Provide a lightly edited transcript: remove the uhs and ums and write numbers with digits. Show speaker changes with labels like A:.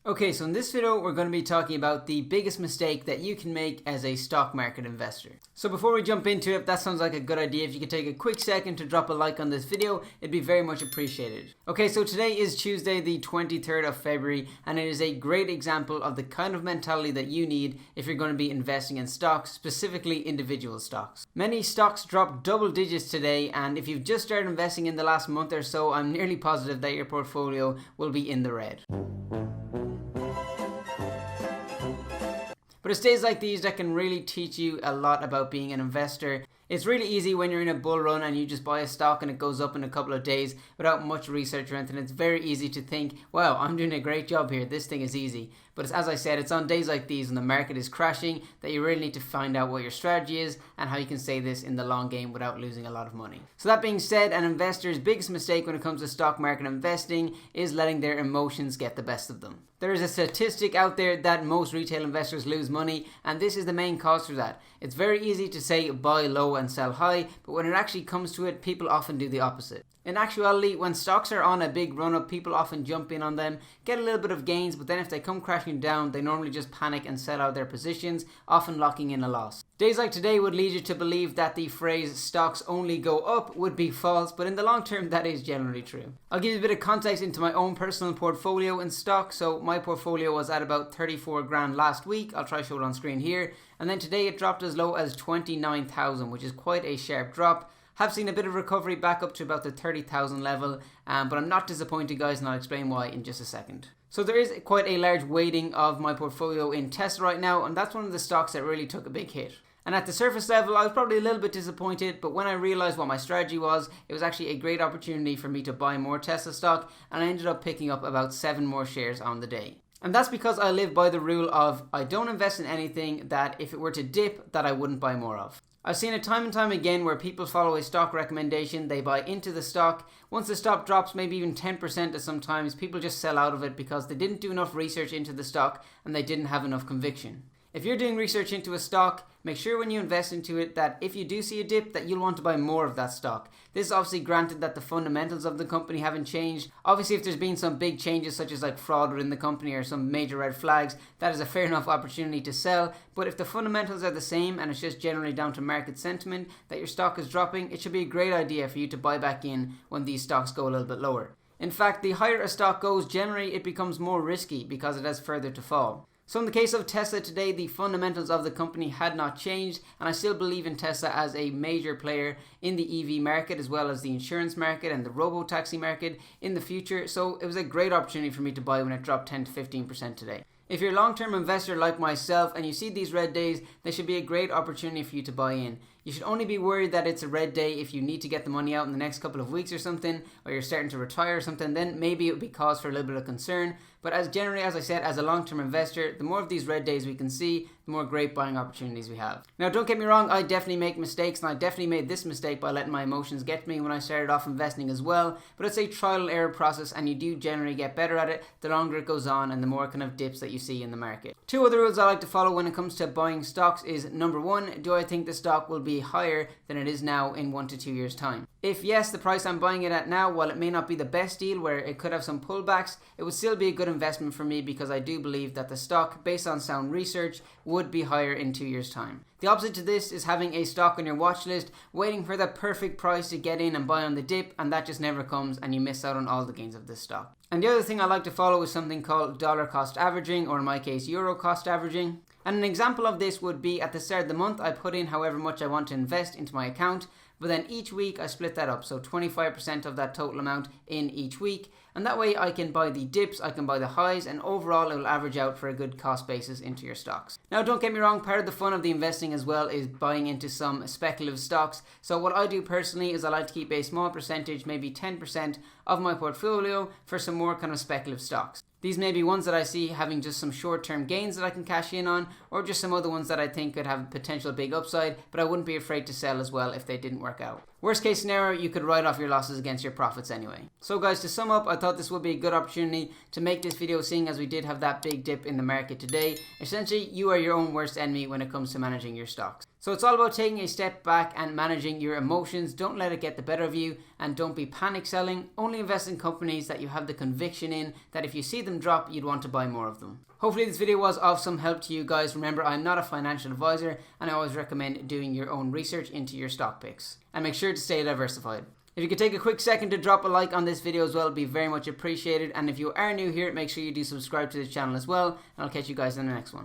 A: Okay, so in this video we're going to be talking about the biggest mistake that you can make as a stock market investor. So before we jump into it, if that sounds like a good idea, if you could take a quick second to drop a like on this video, it'd be very much appreciated. Okay, so today is Tuesday the 23rd of February, and it is a great example of the kind of mentality that you need if you're going to be investing in stocks, specifically individual stocks. Many stocks dropped double digits today, and if you've just started investing in the last month or so, I'm nearly positive that your portfolio will be in the red. But it's days like these that can really teach you a lot about being an investor. It's really easy when you're in a bull run and you just buy a stock and it goes up in a couple of days without much research or anything. It's very easy to think, wow, I'm doing a great job here. This thing is easy. But as I said, it's on days like these when the market is crashing that you really need to find out what your strategy is and how you can say this in the long game without losing a lot of money. So that being said, an investor's biggest mistake when it comes to stock market investing is letting their emotions get the best of them. There is a statistic out there that most retail investors lose money, and this is the main cause for that. It's very easy to say buy low and sell high, but when it actually comes to it, people often do the opposite. In actuality, when stocks are on a big run up, people often jump in on them, get a little bit of gains, but then if they come crashing down, they normally just panic and sell out their positions, often locking in a loss. Days like today would lead you to believe that the phrase stocks only go up would be false, but in the long term that is generally true. I'll give you a bit of context into my own personal portfolio in stock. So my portfolio was at about 34 grand last week. I'll try to show it on screen here. And then today it dropped as low as 29,000, which is quite a sharp drop. Have seen a bit of recovery back up to about the 30,000 level, but I'm not disappointed, guys, and I'll explain why in just a second. So there is quite a large weighting of my portfolio in Tesla right now, and that's one of the stocks that really took a big hit. And at the surface level, I was probably a little bit disappointed, but when I realized what my strategy was, it was actually a great opportunity for me to buy more Tesla stock, and I ended up picking up about 7 more shares on the day. And that's because I live by the rule of I don't invest in anything that if it were to dip, that I wouldn't buy more of. I've seen it time and time again where people follow a stock recommendation, they buy into the stock. Once the stock drops maybe even 10% at sometimes, people just sell out of it because they didn't do enough research into the stock and they didn't have enough conviction. If you're doing research into a stock, make sure when you invest into it that if you do see a dip that you'll want to buy more of that stock. This is obviously granted that the fundamentals of the company haven't changed. Obviously if there's been some big changes such as like fraud within the company or some major red flags, that is a fair enough opportunity to sell. But if the fundamentals are the same and it's just generally down to market sentiment that your stock is dropping, it should be a great idea for you to buy back in when these stocks go a little bit lower. In fact, the higher a stock goes, generally it becomes more risky because it has further to fall. So in the case of Tesla today, the fundamentals of the company had not changed, and I still believe in Tesla as a major player in the EV market as well as the insurance market and the robo-taxi market in the future. So it was a great opportunity for me to buy when it dropped 10 to 15% today. If you're a long-term investor like myself and you see these red days, they should be a great opportunity for you to buy in. You should only be worried that it's a red day if you need to get the money out in the next couple of weeks or something, or you're starting to retire or something, then maybe it would be cause for a little bit of concern. But as I said, as a long-term investor, the more of these red days we can see, the more great buying opportunities we have. Now, don't get me wrong, I definitely make mistakes, and I definitely made this mistake by letting my emotions get to me when I started off investing as well. But it's a trial and error process, and you do generally get better at it the longer it goes on and the more kind of dips that you see in the market. 2 other rules I like to follow when it comes to buying stocks is, number 1, do I think the stock will be higher than it is now in 1 to 2 years time? If yes, the price I'm buying it at now, while it may not be the best deal where it could have some pullbacks, it would still be a good investment for me because I do believe that the stock, based on sound research, would be higher in 2 years time. The opposite to this is having a stock on your watch list, waiting for the perfect price to get in and buy on the dip, and that just never comes and you miss out on all the gains of this stock. And the other thing I like to follow is something called dollar cost averaging, or in my case euro cost averaging. And an example of this would be at the start of the month I put in however much I want to invest into my account, but then each week I split that up, so 25% of that total amount in each week, and that way I can buy the dips, I can buy the highs, and overall it will average out for a good cost basis into your stocks. Now don't get me wrong, part of the fun of the investing as well is buying into some speculative stocks. So what I do personally is I like to keep a small percentage, maybe 10% of my portfolio for some more kind of speculative stocks. These may be ones that I see having just some short-term gains that I can cash in on, or just some other ones that I think could have potential big upside, but I wouldn't be afraid to sell as well if they didn't work out. Worst case scenario, you could write off your losses against your profits anyway. So guys, to sum up, I thought this would be a good opportunity to make this video, seeing as we did have that big dip in the market today. Essentially, you are your own worst enemy when it comes to managing your stocks. So it's all about taking a step back and managing your emotions. Don't let it get the better of you, and don't be panic selling. Only invest in companies that you have the conviction in that if you see them drop, you'd want to buy more of them. Hopefully this video was of some help to you guys. Remember, I'm not a financial advisor, and I always recommend doing your own research into your stock picks. And make sure to stay diversified. If you could take a quick second to drop a like on this video as well, it'd be very much appreciated. And if you are new here, make sure you do subscribe to the channel as well. And I'll catch you guys in the next one.